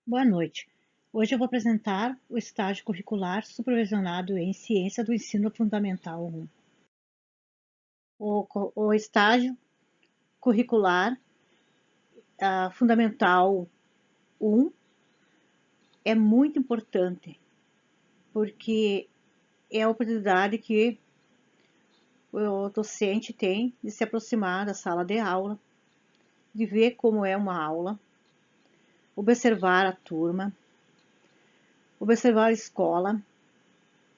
Boa noite. Hoje eu vou apresentar o estágio curricular supervisionado em Ciência do Ensino Fundamental 1. O estágio curricular Fundamental 1 é muito importante, porque é a oportunidade que o docente tem de se aproximar da sala de aula, de ver como é uma aula, observar a turma, observar a escola,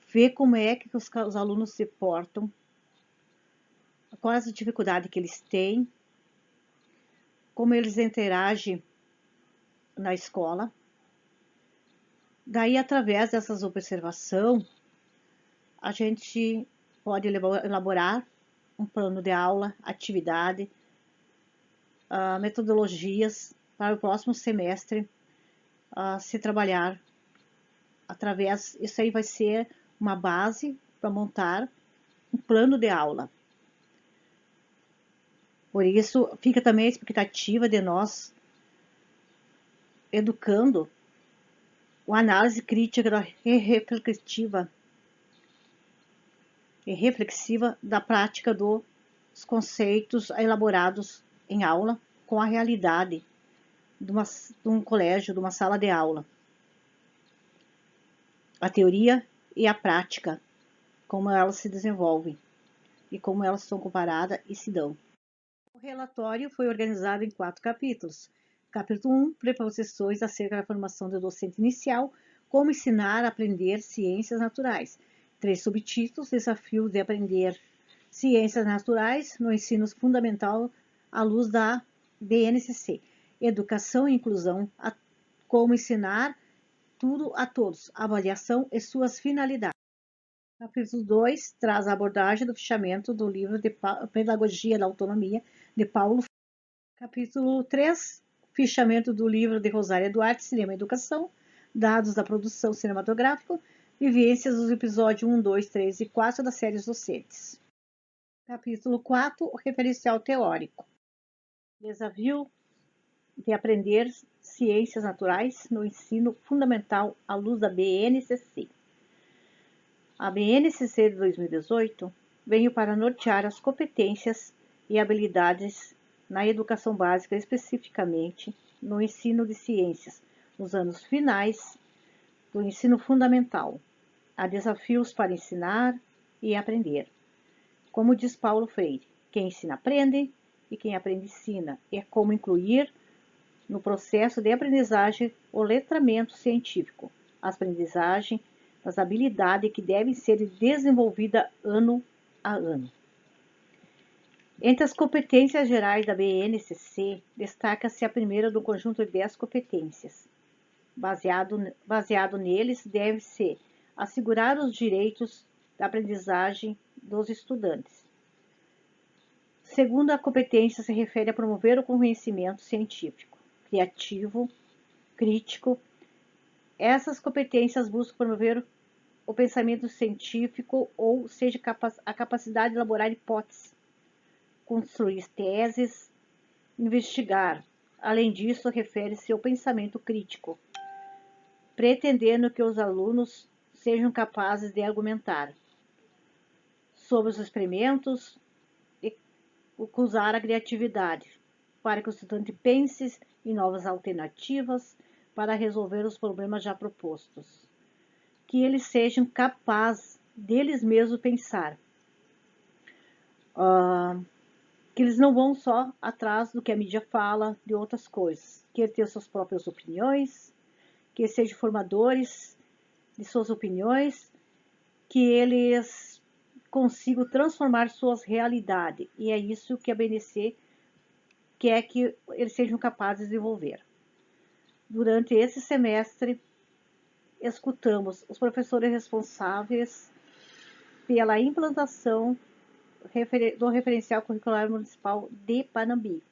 ver como é que os alunos se portam, quais as dificuldades que eles têm, como eles interagem na escola. Daí, através dessas observações, a gente pode elaborar um plano de aula, atividade, metodologias para o próximo semestre se trabalhar através. Isso aí vai ser uma base para montar um plano de aula. Por isso, fica também a expectativa de nós, educando, a análise crítica e reflexiva da prática dos conceitos elaborados em aula com a realidade de um colégio, de uma sala de aula. A teoria e a prática, como elas se desenvolvem e como elas são comparadas e se dão. O relatório foi organizado em 4 capítulos. Capítulo 1, preposições acerca da formação do docente inicial, como ensinar a aprender ciências naturais. 3 subtítulos, desafio de aprender ciências naturais no ensino fundamental à luz da BNCC. Educação e inclusão, como ensinar tudo a todos, avaliação e suas finalidades. Capítulo 2 traz a abordagem do fichamento do livro de Pedagogia da Autonomia, de Paulo. Capítulo 3, fichamento do livro de Rosária Duarte, Cinema e Educação, dados da produção cinematográfica, vivências dos episódios 1, 2, 3 e 4 das séries docentes. Capítulo 4, o referencial teórico. Desafio de aprender ciências naturais no ensino fundamental à luz da BNCC. A BNCC de 2018 veio para nortear as competências e habilidades na educação básica, especificamente no ensino de ciências, nos anos finais do ensino fundamental. Há desafios para ensinar e aprender. Como diz Paulo Freire, quem ensina aprende e quem aprende ensina. É como incluir no processo de aprendizagem o letramento científico, a aprendizagem das habilidades que devem ser desenvolvidas ano a ano. Entre as competências gerais da BNCC, destaca-se a primeira do conjunto de 10 competências. Baseado neles, deve-se assegurar os direitos da aprendizagem dos estudantes. Segunda competência se refere a promover o conhecimento científico, criativo, crítico. Essas competências buscam promover o pensamento científico, ou seja, a capacidade de elaborar hipóteses, construir teses, investigar. Além disso, refere-se ao pensamento crítico, pretendendo que os alunos sejam capazes de argumentar sobre os experimentos e usar a criatividade para que o estudante pense em novas alternativas para resolver os problemas já propostos. Que eles sejam capazes deles mesmos pensar, que eles não vão só atrás do que a mídia fala, de outras coisas, que eles tenham suas próprias opiniões, que eles sejam formadores de suas opiniões, que eles consigam transformar suas realidades, e é isso que a BNC quer que eles sejam capazes de desenvolver. Durante esse semestre, escutamos os professores responsáveis pela implantação do referencial curricular municipal de Panambi,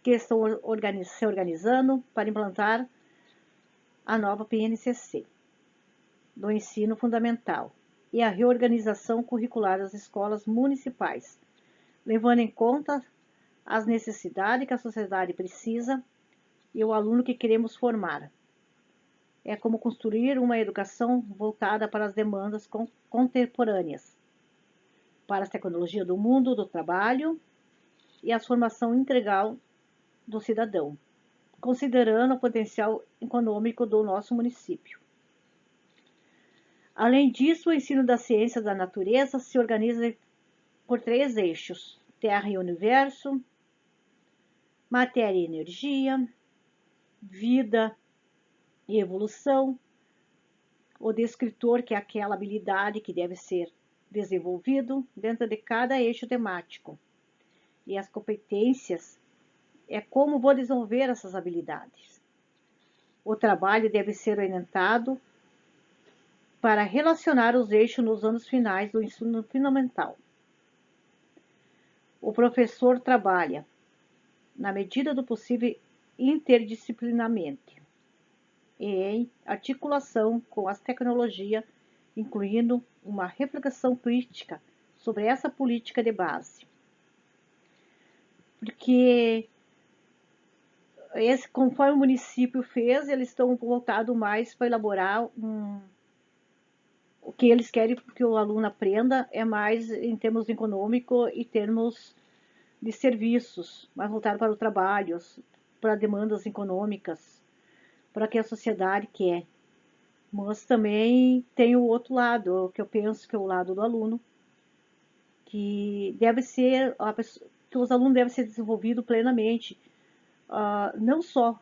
que estão se organizando para implantar a nova PNCC do ensino fundamental e a reorganização curricular das escolas municipais, levando em conta as necessidades que a sociedade precisa e o aluno que queremos formar. É como construir uma educação voltada para as demandas contemporâneas, para as tecnologias do mundo do trabalho e a formação integral do cidadão, considerando o potencial econômico do nosso município. Além disso, o ensino da ciência da natureza se organiza por 3 eixos: Terra e Universo, Matéria e Energia, Vida e Evolução. O descritor, que é aquela habilidade que deve ser desenvolvido dentro de cada eixo temático. E as competências é como vou desenvolver essas habilidades. O trabalho deve ser orientado para relacionar os eixos nos anos finais do ensino fundamental. O professor trabalha, na medida do possível, interdisciplinarmente e em articulação com as tecnologias, incluindo uma reflexão crítica sobre essa política de base. Porque conforme o município fez, eles estão voltados mais para elaborar o que eles querem que o aluno aprenda é mais em termos econômicos e termos de serviços, mais voltado para o trabalho, para demandas econômicas, para o que a sociedade quer. Mas também tem o outro lado, o que eu penso que é o lado do aluno, que deve ser que os alunos devem ser desenvolvidos plenamente, não só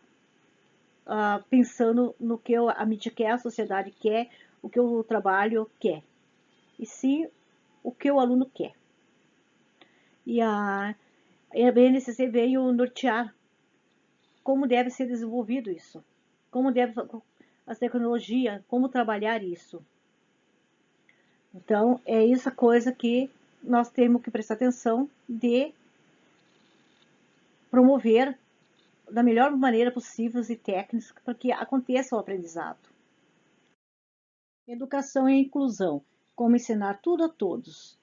pensando no que a mídia quer, a sociedade quer, o que o trabalho quer, e sim o que o aluno quer. E a BNCC veio nortear como deve ser desenvolvido isso, como deve as tecnologias, como trabalhar isso. Então, é essa coisa que nós temos que prestar atenção de promover da melhor maneira possível e técnicas para que aconteça o aprendizado. Educação e inclusão, como ensinar tudo a todos.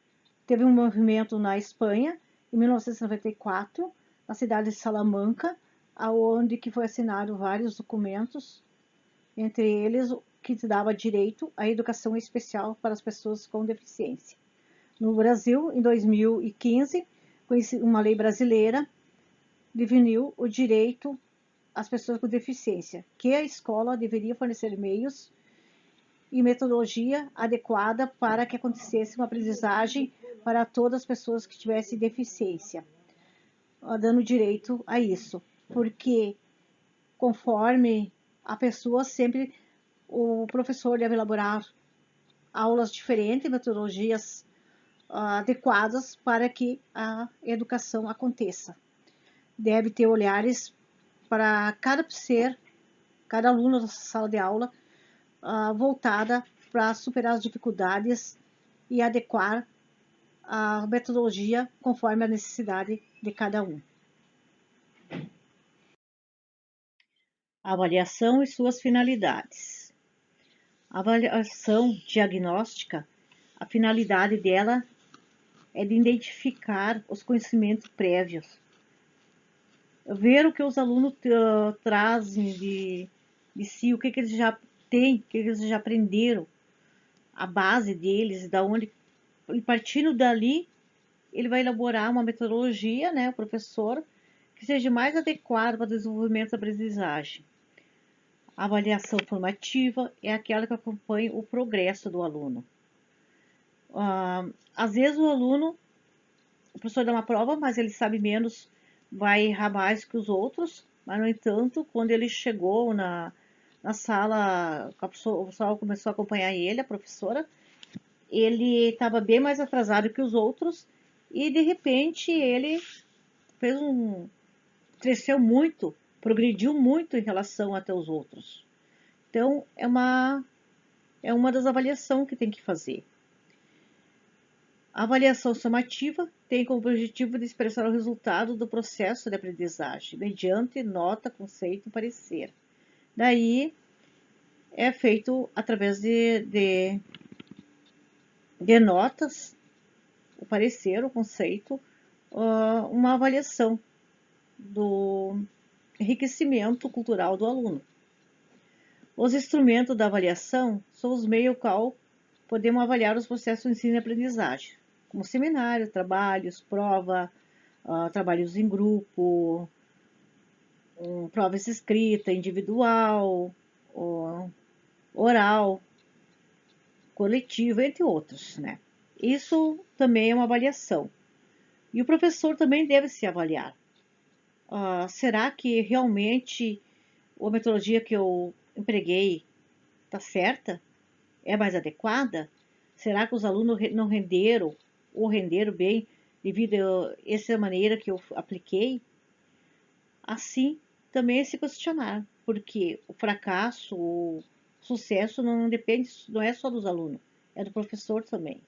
Teve um movimento na Espanha, em 1994, na cidade de Salamanca, aonde que foi assinado vários documentos, entre eles que dava direito à educação especial para as pessoas com deficiência. No Brasil, em 2015, uma lei brasileira definiu o direito às pessoas com deficiência, que a escola deveria fornecer meios e metodologia adequada para que acontecesse uma aprendizagem para todas as pessoas que tivessem deficiência, dando direito a isso, porque conforme a pessoa sempre, o professor deve elaborar aulas diferentes, metodologias adequadas para que a educação aconteça. Deve ter olhares para cada ser, cada aluno da sala de aula, voltada para superar as dificuldades e adequar a metodologia conforme a necessidade de cada um. Avaliação e suas finalidades. A avaliação diagnóstica, a finalidade dela é de identificar os conhecimentos prévios, ver o que os alunos trazem de si, o que eles já têm, o que eles já aprenderam, a base deles, da onde, e partindo dali, ele vai elaborar uma metodologia, né, o professor, que seja mais adequada para o desenvolvimento da aprendizagem. A avaliação formativa é aquela que acompanha o progresso do aluno. Às vezes o professor dá uma prova, mas ele sabe menos, vai errar mais que os outros, mas no entanto, quando ele chegou na sala, o pessoal começou a acompanhar ele, a professora, ele estava bem mais atrasado que os outros e de repente ele cresceu muito, progrediu muito em relação até os outros. Então é uma das avaliações que tem que fazer. A avaliação somativa tem como objetivo de expressar o resultado do processo de aprendizagem, mediante nota, conceito e parecer. Daí é feito através de notas, o parecer, o conceito, uma avaliação enriquecimento cultural do aluno. Os instrumentos da avaliação são os meios qual podemos avaliar os processos de ensino e aprendizagem, como seminário, trabalhos, prova, trabalhos em grupo, provas escrita, individual, oral, coletiva, entre outros, né? Isso também é uma avaliação. E o professor também deve se avaliar. Será que realmente a metodologia que eu empreguei está certa? É mais adequada? Será que os alunos não renderam ou renderam bem devido a essa maneira que eu apliquei? Assim, também é se questionar, porque o fracasso, o sucesso não depende, não é só dos alunos, é do professor também.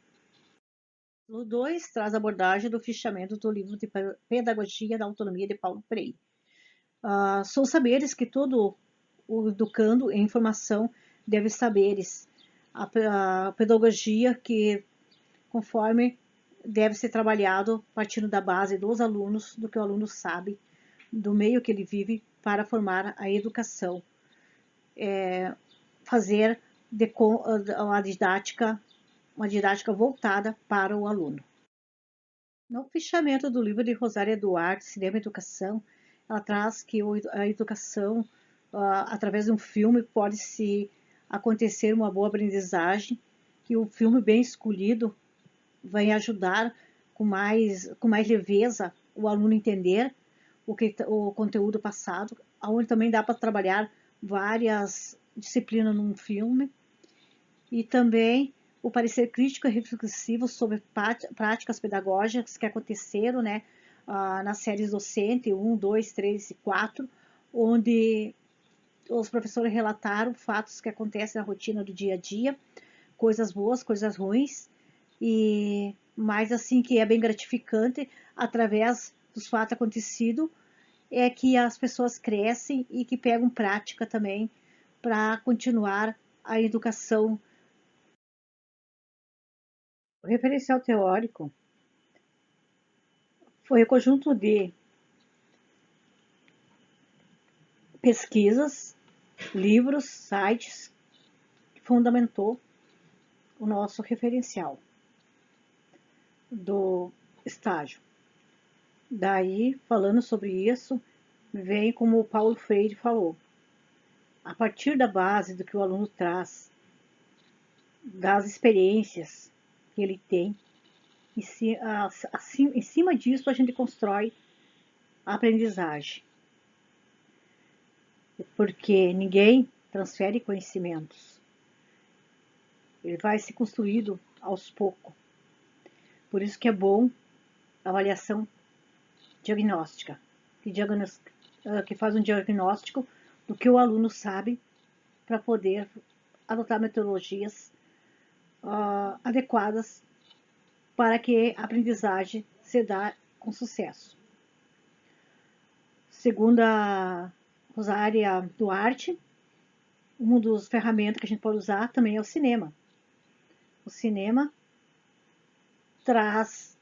O 2 traz a abordagem do fichamento do livro de Pedagogia da Autonomia de Paulo Freire. São saberes que todo o educando em formação deve saberes. A pedagogia que, conforme deve ser trabalhado partindo da base dos alunos, do que o aluno sabe, do meio que ele vive, para formar a educação. Fazer uma didática voltada para o aluno. No fechamento do livro de Rosária Duarte, Cinema e Educação, ela traz que a educação, através de um filme, pode-se acontecer uma boa aprendizagem, que o filme bem escolhido vai ajudar com mais leveza o aluno entender o conteúdo passado, onde também dá para trabalhar várias disciplinas num filme, e também o parecer crítico e reflexivo sobre práticas pedagógicas que aconteceram, né, nas séries docente 1, 2, 3 e 4, onde os professores relataram fatos que acontecem na rotina do dia a dia, coisas boas, coisas ruins, e mais assim que é bem gratificante através dos fatos acontecidos, é que as pessoas crescem e que pegam prática também para continuar a educação. O referencial teórico foi o conjunto de pesquisas, livros, sites que fundamentou o nosso referencial do estágio. Daí, falando sobre isso, vem como o Paulo Freire falou, a partir da base do que o aluno traz, das experiências que ele tem, em cima disso a gente constrói a aprendizagem. Porque ninguém transfere conhecimentos. Ele vai se construído aos poucos. Por isso que é bom a avaliação diagnóstica, que faz um diagnóstico do que o aluno sabe para poder adotar metodologias adequadas para que a aprendizagem se dê com sucesso. Segundo a Rosária Duarte, uma das ferramentas que a gente pode usar também é o cinema. O cinema traz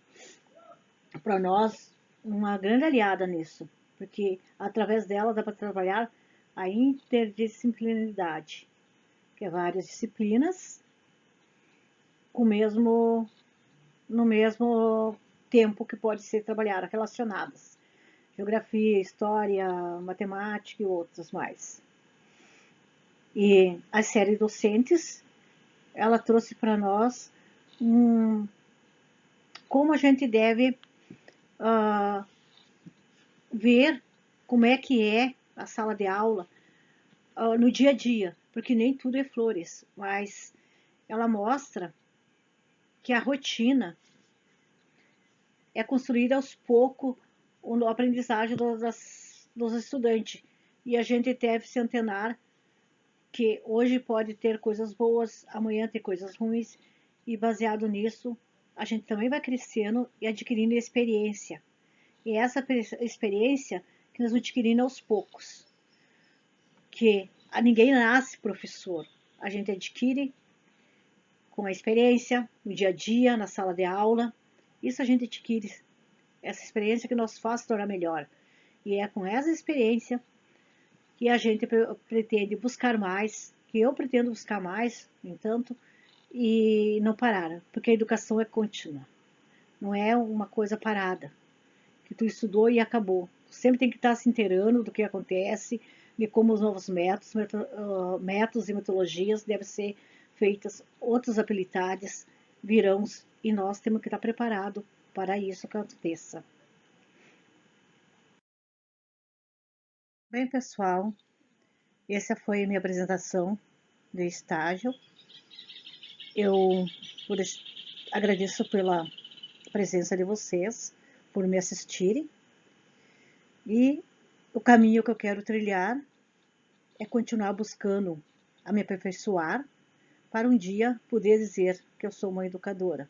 para nós uma grande aliada nisso, porque através dela dá para trabalhar a interdisciplinaridade, que é várias disciplinas no mesmo tempo que pode ser trabalhada, relacionadas. Geografia, história, matemática e outras mais. E a série Docentes, ela trouxe para nós como a gente deve ver como é que é a sala de aula no dia a dia, porque nem tudo é flores, mas ela mostra que a rotina é construída aos poucos a aprendizagem dos estudantes. E a gente deve se antenar que hoje pode ter coisas boas, amanhã ter coisas ruins, e baseado nisso, a gente também vai crescendo e adquirindo experiência. E essa experiência que nós vamos adquirindo aos poucos. Que ninguém nasce professor, a gente adquire com a experiência, no dia a dia, na sala de aula. Isso a gente adquire, essa experiência que nos faz tornar melhor. E é com essa experiência e a gente pretende buscar mais, que eu pretendo buscar mais, no entanto, e não parar, porque a educação é contínua, não é uma coisa parada, que tu estudou e acabou. Tu sempre tem que estar se inteirando do que acontece, de como os novos métodos e metodologias devem ser feitas, outras habilidades virão e nós temos que estar preparados para isso que aconteça. Bem, pessoal, essa foi a minha apresentação do estágio. Eu agradeço pela presença de vocês, por me assistirem. E o caminho que eu quero trilhar é continuar buscando a me aperfeiçoar para um dia poder dizer que eu sou uma educadora.